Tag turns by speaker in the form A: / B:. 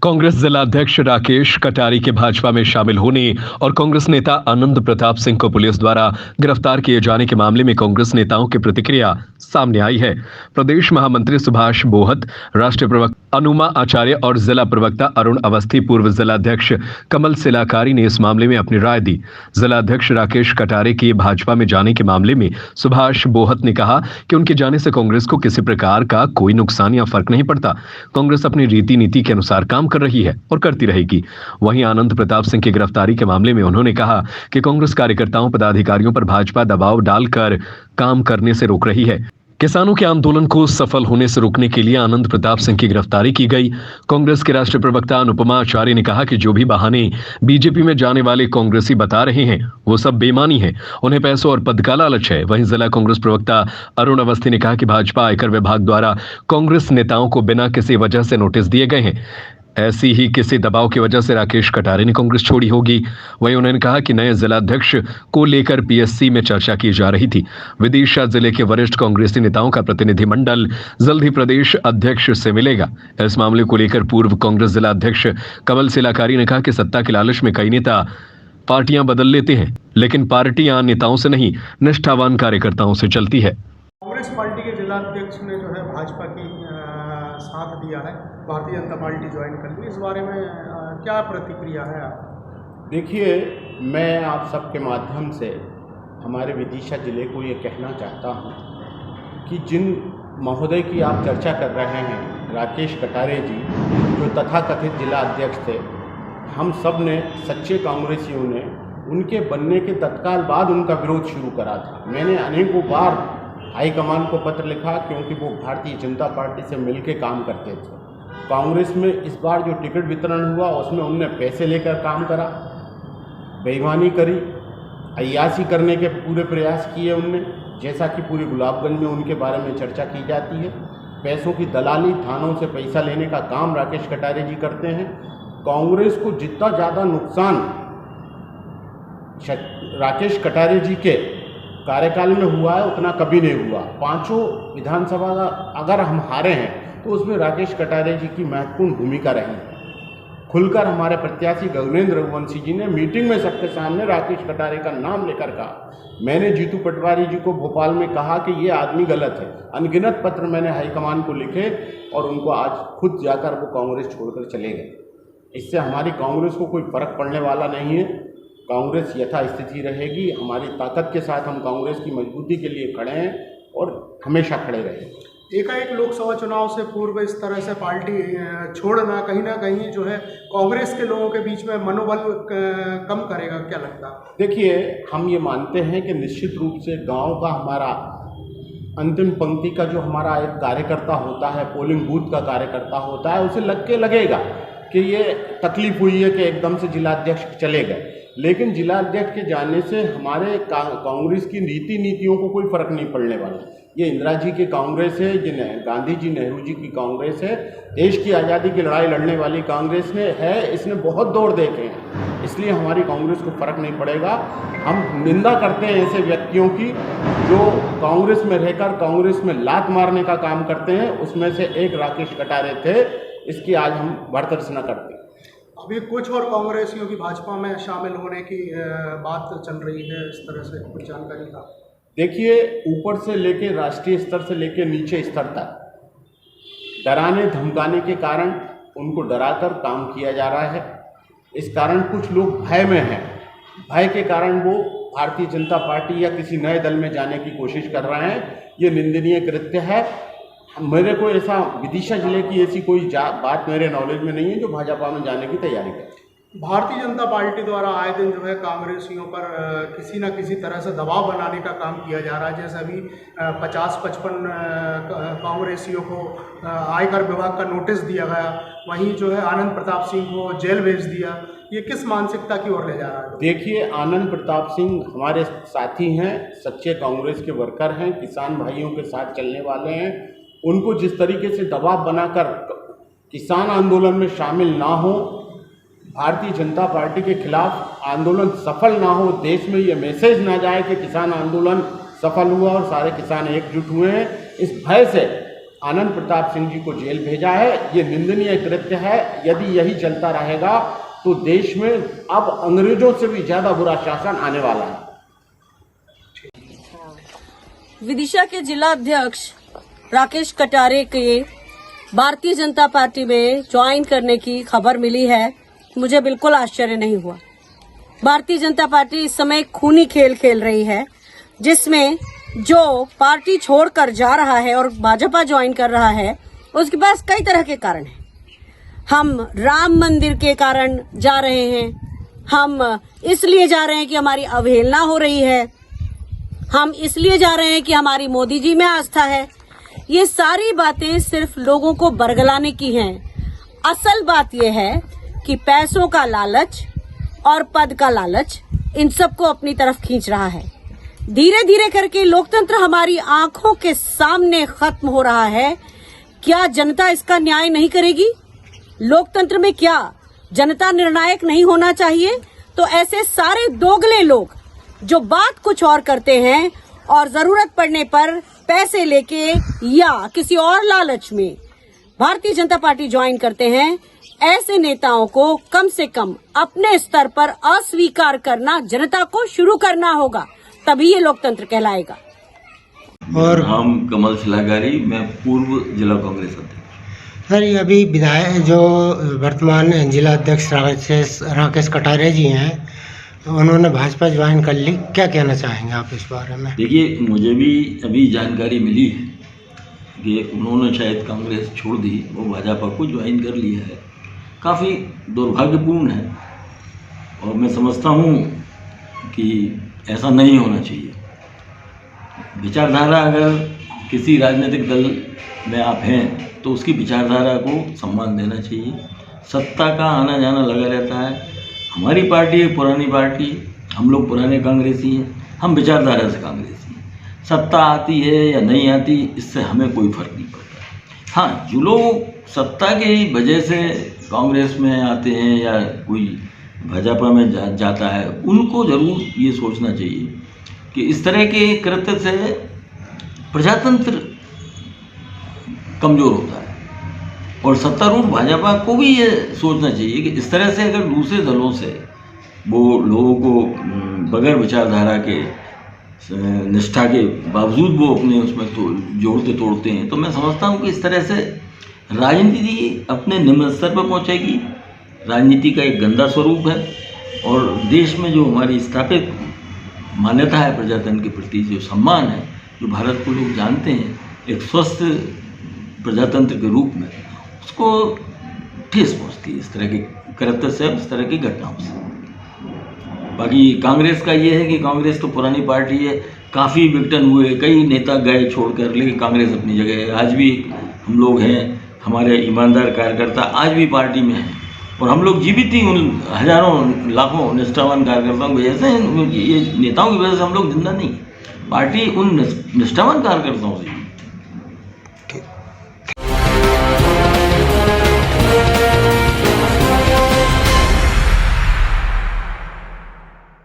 A: कांग्रेस जिलाध्यक्ष राकेश कटारी के भाजपा में शामिल होने और कांग्रेस नेता आनंद प्रताप सिंह को पुलिस द्वारा गिरफ्तार किए जाने के मामले में कांग्रेस नेताओं की प्रतिक्रिया सामने आई है। प्रदेश महामंत्री सुभाष बोहत, राष्ट्रीय प्रवक्ता अनुमा आचार्य और जिला प्रवक्ता अरुण अवस्थी, पूर्व जिलाध्यक्ष कमल सिलाकारी ने इस मामले में अपनी राय दी। जिलाध्यक्ष राकेश कटारे के भाजपा में जाने के मामले में सुभाष बोहत ने कहा कि उनके जाने से कांग्रेस को किसी प्रकार का कोई नुकसान या फर्क नहीं पड़ता। कांग्रेस अपनी रीति नीति के अनुसार काम कर रही है और करती रहेगी। वहीं आनंद प्रताप सिंह की गिरफ्तारी के मामले में उन्होंने कहा कि कांग्रेस कार्यकर्ताओं पदाधिकारियों पर भाजपा दबाव डालकर काम करने से रोक रही है। किसानों के आंदोलन को सफल होने से रोकने के लिए आनंद प्रताप सिंह की गिरफ्तारी की गई। कांग्रेस के राष्ट्रीय प्रवक्ता अनुपमा आचार्य ने कहा कि जो भी बहाने बीजेपी में जाने वाले कांग्रेसी बता रहे हैं वो सब बेईमानी है, उन्हें पैसों और पद का लालच है। वहीं जिला कांग्रेस प्रवक्ता अरुण अवस्थी ने कहा कि भाजपा आयकर विभाग द्वारा कांग्रेस नेताओं को बिना किसी वजह से नोटिस दिए गए हैं। ऐसी ही किसी दबाव की वजह से राकेश कटारे ने कांग्रेस छोड़ी होगी। वहीं उन्होंने कहा कि नए जिलाध्यक्ष को लेकर पीएससी में चर्चा की जा रही थी। विदिशा जिले के वरिष्ठ कांग्रेसी नेताओं का प्रतिनिधिमंडल जल्द ही प्रदेश अध्यक्ष से मिलेगा। इस मामले को लेकर पूर्व कांग्रेस जिलाध्यक्ष कमल सिलाकारी ने कहा कि सत्ता के लालच में कई नेता पार्टियां बदल लेते हैं, लेकिन पार्टियां नेताओं से नहीं, निष्ठावान कार्यकर्ताओं से चलती है।
B: कांग्रेस पार्टी के जिलाध्यक्ष ने जो है भाजपा की साथ दिया है, भारतीय जनता पार्टी ज्वाइन कर ली, इस बारे में क्या प्रतिक्रिया है आप?
C: देखिए, मैं आप सबके माध्यम से हमारे विदिशा ज़िले को ये कहना चाहता हूँ कि जिन महोदय की आप चर्चा कर रहे हैं, राकेश कटारे जी, जो तथाकथित जिला अध्यक्ष थे, हम सब ने, सच्चे कांग्रेसियों ने उनके बनने के तत्काल बाद उनका विरोध शुरू करा था। मैंने अनेकों बार हाईकमान को पत्र लिखा, क्योंकि वो भारतीय जनता पार्टी से मिलकर काम करते थे। कांग्रेस में इस बार जो टिकट वितरण हुआ उसमें उनने पैसे लेकर काम करा, बेईमानी करी, अय्याशी करने के पूरे प्रयास किए उनने, जैसा कि पूरे गुलाबगंज में उनके बारे में चर्चा की जाती है। पैसों की दलाली, थानों से पैसा लेने का काम राकेश कटारे जी करते हैं। कांग्रेस को जितना ज़्यादा नुकसान राकेश कटारे जी के कार्यकाल में हुआ है उतना कभी नहीं हुआ। 5 विधानसभा अगर हम हारे हैं तो उसमें राकेश कटारे जी की महत्वपूर्ण भूमिका रही है। खुलकर हमारे प्रत्याशी गगनेंद्र रघुवंशी जी ने मीटिंग में सबके सामने राकेश कटारे का नाम लेकर कहा। मैंने जीतू पटवारी जी को भोपाल में कहा कि ये आदमी गलत है। अनगिनत पत्र मैंने हाईकमान को लिखे और उनको आज खुद जाकर वो कांग्रेस छोड़कर चले गए। इससे हमारी कांग्रेस को कोई फर्क पड़ने वाला नहीं है। कांग्रेस यथास्थिति रहेगी। हमारी ताकत के साथ हम कांग्रेस की मजबूती के लिए खड़े हैं और हमेशा खड़े रहेंगे।
B: एकाएक लोकसभा चुनाव से पूर्व इस तरह से पार्टी छोड़ना कहीं ना कहीं जो है कांग्रेस के लोगों के बीच में मनोबल कम करेगा, क्या लगता है?
C: देखिए, हम ये मानते हैं कि निश्चित रूप से गांव का हमारा अंतिम पंक्ति का जो हमारा एक कार्यकर्ता होता है, पोलिंग बूथ का कार्यकर्ता होता है, उसे लगेगा कि ये तकलीफ हुई है कि एकदम से जिलाध्यक्ष चले गए। लेकिन जिलाध्यक्ष के जाने से हमारे कांग्रेस की नीतियों को कोई फर्क नहीं पड़ने वाला। ये इंदिरा जी की कांग्रेस है, ये गांधी जी, नेहरू जी की कांग्रेस है। देश की आज़ादी की लड़ाई लड़ने वाली कांग्रेस इसने बहुत दौर देखे हैं, इसलिए हमारी कांग्रेस को फर्क नहीं पड़ेगा। हम निंदा करते हैं ऐसे व्यक्तियों की जो कांग्रेस में रहकर कांग्रेस में लात मारने का काम करते हैं। उसमें से एक राकेश कटारे थे, इसकी आज हम भर्त्सना करते हैं।
B: अभी कुछ और कांग्रेसियों की भाजपा में शामिल होने की बात चल रही है, इस तरह से कुछ जानकारी था?
C: देखिए, ऊपर से लेके राष्ट्रीय स्तर से लेके नीचे स्तर तक डराने धमकाने के कारण उनको डराकर काम किया जा रहा है। इस कारण कुछ लोग भय में हैं। भय के कारण वो भारतीय जनता पार्टी या किसी नए दल में जाने की कोशिश कर रहे हैं। ये निंदनीय कृत्य है। मेरे को ऐसा विदिशा जिले की ऐसी कोई बात मेरे नॉलेज में नहीं है जो भाजपा में जाने की तैयारी करे।
B: भारतीय जनता पार्टी द्वारा आए दिन जो है कांग्रेसियों पर किसी न किसी तरह से दबाव बनाने का काम किया जा रहा है। जैसे अभी 50-55 कांग्रेसियों को आयकर विभाग का नोटिस दिया गया, वहीं जो है आनंद प्रताप सिंह को जेल भेज दिया। ये किस मानसिकता की ओर ले जा रहा है?
C: देखिए, आनंद प्रताप सिंह हमारे साथी हैं, सच्चे कांग्रेस के वर्कर हैं, किसान भाइयों के साथ चलने वाले हैं। उनको जिस तरीके से दबाव बनाकर किसान आंदोलन में शामिल ना हो, भारतीय जनता पार्टी के खिलाफ आंदोलन सफल ना हो, देश में ये मैसेज ना जाए कि किसान आंदोलन सफल हुआ और सारे किसान एकजुट हुए हैं, इस भय से आनंद प्रताप सिंह जी को जेल भेजा है। ये निंदनीय कृत्य है। यदि यही चलता रहेगा तो देश में अब अंग्रेजों से भी ज्यादा बुरा शासन आने वाला है।
D: विदिशा के जिला अध्यक्ष राकेश कटारे के भारतीय जनता पार्टी में ज्वाइन करने की खबर मिली है, मुझे बिल्कुल आश्चर्य नहीं हुआ। भारतीय जनता पार्टी इस समय खूनी खेल खेल रही है, जिसमें जो पार्टी छोड़कर जा रहा है और भाजपा ज्वाइन कर रहा है, उसके पास कई तरह के कारण हैं। हम राम मंदिर के कारण जा रहे हैं, हम इसलिए जा रहे हैं कि हमारी अवहेलना हो रही है, हम इसलिए जा रहे हैं कि हमारी मोदी जी में आस्था है। ये सारी बातें सिर्फ लोगों को बरगलाने की हैं। असल बात यह है कि पैसों का लालच और पद का लालच इन सबको अपनी तरफ खींच रहा है। धीरे धीरे करके लोकतंत्र हमारी आंखों के सामने खत्म हो रहा है। क्या जनता इसका न्याय नहीं करेगी? लोकतंत्र में क्या जनता निर्णायक नहीं होना चाहिए? तो ऐसे सारे दोगले लोग जो बात कुछ और करते हैं और जरूरत पड़ने पर पैसे लेके या किसी और लालच में भारतीय जनता पार्टी ज्वाइन करते हैं, ऐसे नेताओं को कम से कम अपने स्तर पर अस्वीकार करना जनता को शुरू करना होगा, तभी ये लोकतंत्र कहलाएगा।
E: और
F: हम कमल शिलागारी, मैं पूर्व जिला कांग्रेस अध्यक्ष।
E: सर, ये अभी विधायक जो वर्तमान जिला अध्यक्ष राकेश कटारे जी हैं, उन्होंने भाजपा ज्वाइन कर ली, क्या कहना चाहेंगे आप इस बारे में?
F: देखिए, मुझे भी अभी जानकारी मिली है कि उन्होंने शायद कांग्रेस छोड़ दी, वो भाजपा को ज्वाइन कर लिया है। काफ़ी दुर्भाग्यपूर्ण है और मैं समझता हूँ कि ऐसा नहीं होना चाहिए। विचारधारा अगर किसी राजनीतिक दल में आप हैं तो उसकी विचारधारा को सम्मान देना चाहिए। सत्ता का आना जाना लगा रहता है। हमारी पार्टी एक पुरानी पार्टी, हम लोग पुराने कांग्रेसी हैं, हम विचारधारा से कांग्रेसी हैं। सत्ता आती है या नहीं आती, इससे हमें कोई फर्क नहीं पड़ता। हाँ, जो लोग सत्ता की वजह से कांग्रेस में आते हैं या कोई भाजपा में जाता है, उनको ज़रूर ये सोचना चाहिए कि इस तरह के कृत्य से प्रजातंत्र कमज़ोर होता है। और सत्तारूढ़ भाजपा को भी ये सोचना चाहिए कि इस तरह से अगर दूसरे दलों से वो लोगों को बगैर विचारधारा के निष्ठा के बावजूद वो अपने उसमें जोड़ते तोड़ते हैं, तो मैं समझता हूँ कि इस तरह से राजनीति अपने निम्न स्तर पर पहुँचेगी। राजनीति का एक गंदा स्वरूप है और देश में जो हमारी स्थापित मान्यता है प्रजातंत्र के प्रति, जो सम्मान है, जो भारत को लोग जानते हैं एक स्वस्थ प्रजातंत्र के रूप में, उसको ठेस पहुँचती है इस तरह के कृत्य से, इस तरह की घटनाओं से। बाकी कांग्रेस का ये है कि कांग्रेस तो पुरानी पार्टी है, काफ़ी विघटन हुए, कई नेता गए छोड़कर, लेकिन कांग्रेस अपनी जगह है। आज भी हम लोग हैं, हमारे ईमानदार कार्यकर्ता आज भी पार्टी में हैं और हम लोग जीवित ही उन हजारों लाखों निष्ठावान कार्यकर्ताओं की वजह से, ये नेताओं की वजह से हम लोग जिंदा नहीं। पार्टी उन निष्ठावान कार्यकर्ताओं से